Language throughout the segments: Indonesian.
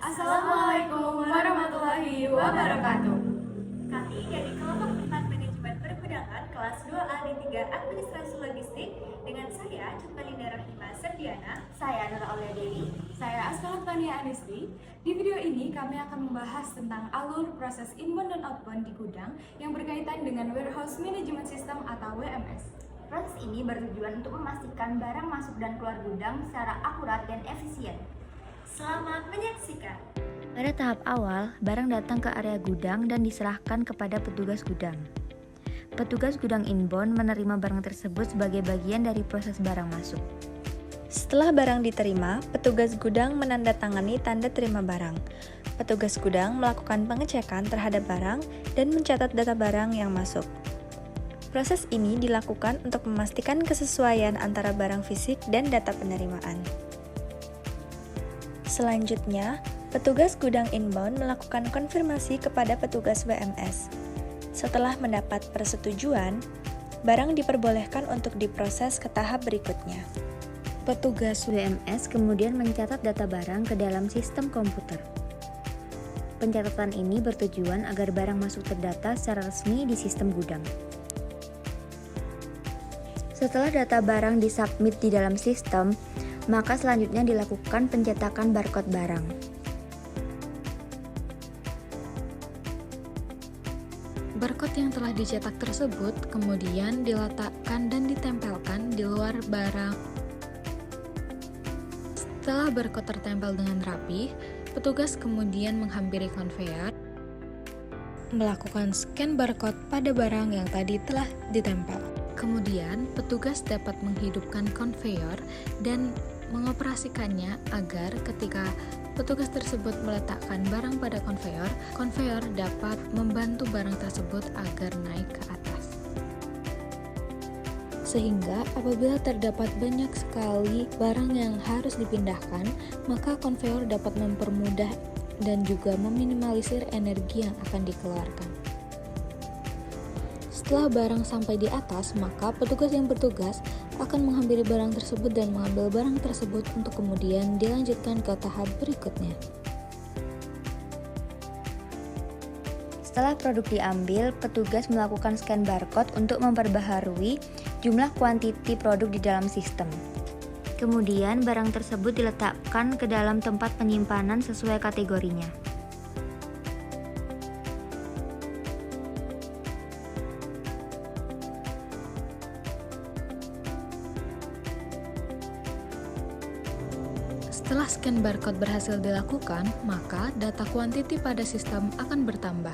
Assalamualaikum warahmatullahi wabarakatuh. Kami dari kelompok 4 Manajemen Pergudangan kelas 2A D3 Administrasi Logistik dengan saya Cutmalinda Rahima Serdiana, Saya Nura Aulia Dewi. Saya Askalat Tania Anisti. Di video ini kami akan membahas tentang alur proses inbound dan outbound di gudang yang berkaitan dengan Warehouse Management System atau WMS. Proses ini bertujuan untuk memastikan barang masuk dan keluar gudang secara akurat dan efisien. Selamat menyaksikan. Pada tahap awal, barang datang ke area gudang dan diserahkan kepada petugas gudang. Petugas gudang inbound menerima barang tersebut sebagai bagian dari proses barang masuk. Setelah barang diterima, petugas gudang menandatangani tanda terima barang. Petugas gudang melakukan pengecekan terhadap barang dan mencatat data barang yang masuk. Proses ini dilakukan untuk memastikan kesesuaian antara barang fisik dan data penerimaan. Selanjutnya, petugas gudang inbound melakukan konfirmasi kepada petugas WMS. Setelah mendapat persetujuan, barang diperbolehkan untuk diproses ke tahap berikutnya. Petugas WMS kemudian mencatat data barang ke dalam sistem komputer. Pencatatan ini bertujuan agar barang masuk terdata secara resmi di sistem gudang. Setelah data barang disubmit di dalam sistem, maka selanjutnya dilakukan pencetakan barcode barang. Barcode yang telah dicetak tersebut kemudian diletakkan dan ditempelkan di luar barang. Setelah barcode tertempel dengan rapi, petugas kemudian menghampiri konveyor, melakukan scan barcode pada barang yang tadi telah ditempel. Kemudian, petugas dapat menghidupkan konveyor dan mengoperasikannya agar ketika petugas tersebut meletakkan barang pada konveyor, konveyor dapat membantu barang tersebut agar naik ke atas. Sehingga apabila terdapat banyak sekali barang yang harus dipindahkan, maka konveyor dapat mempermudah dan juga meminimalisir energi yang akan dikeluarkan. Setelah barang sampai di atas, maka petugas yang bertugas akan menghampiri barang tersebut dan mengambil barang tersebut untuk kemudian dilanjutkan ke tahap berikutnya. Setelah produk diambil, petugas melakukan scan barcode untuk memperbaharui jumlah kuantiti produk di dalam sistem. Kemudian, barang tersebut diletakkan ke dalam tempat penyimpanan sesuai kategorinya. Setelah scan barcode berhasil dilakukan, maka data kuantiti pada sistem akan bertambah.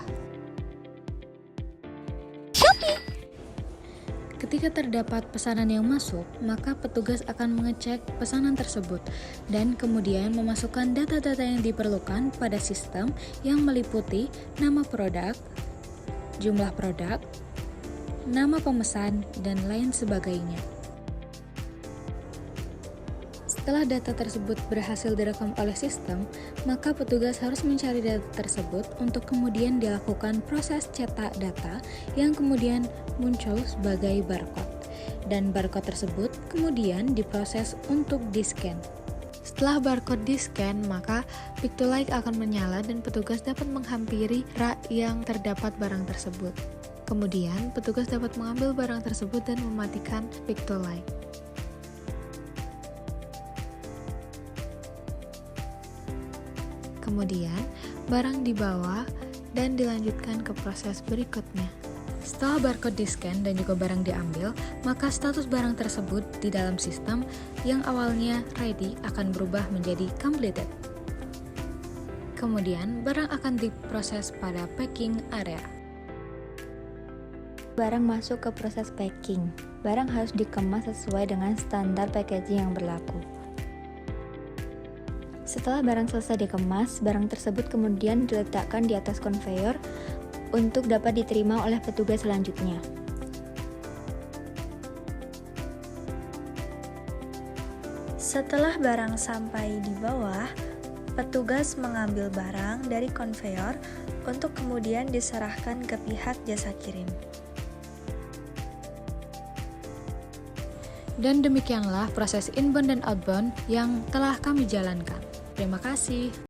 Ketika terdapat pesanan yang masuk, maka petugas akan mengecek pesanan tersebut dan kemudian memasukkan data-data yang diperlukan pada sistem yang meliputi nama produk, jumlah produk, nama pemesan, dan lain sebagainya. Setelah data tersebut berhasil direkam oleh sistem, maka petugas harus mencari data tersebut untuk kemudian dilakukan proses cetak data yang kemudian muncul sebagai barcode. Dan barcode tersebut kemudian diproses untuk di-scan. Setelah barcode di-scan, maka pick to light akan menyala dan petugas dapat menghampiri rak yang terdapat barang tersebut. Kemudian, petugas dapat mengambil barang tersebut dan mematikan pick to light. Kemudian, barang dibawa dan dilanjutkan ke proses berikutnya. Setelah barcode di-scan dan juga barang diambil, maka status barang tersebut di dalam sistem yang awalnya ready akan berubah menjadi completed. Kemudian, barang akan diproses pada packing area. Barang masuk ke proses packing. Barang harus dikemas sesuai dengan standar packaging yang berlaku. Setelah barang selesai dikemas, barang tersebut kemudian diletakkan di atas konveyor untuk dapat diterima oleh petugas selanjutnya. Setelah barang sampai di bawah, petugas mengambil barang dari konveyor untuk kemudian diserahkan ke pihak jasa kirim. Dan demikianlah proses inbound dan outbound yang telah kami jalankan. Terima kasih.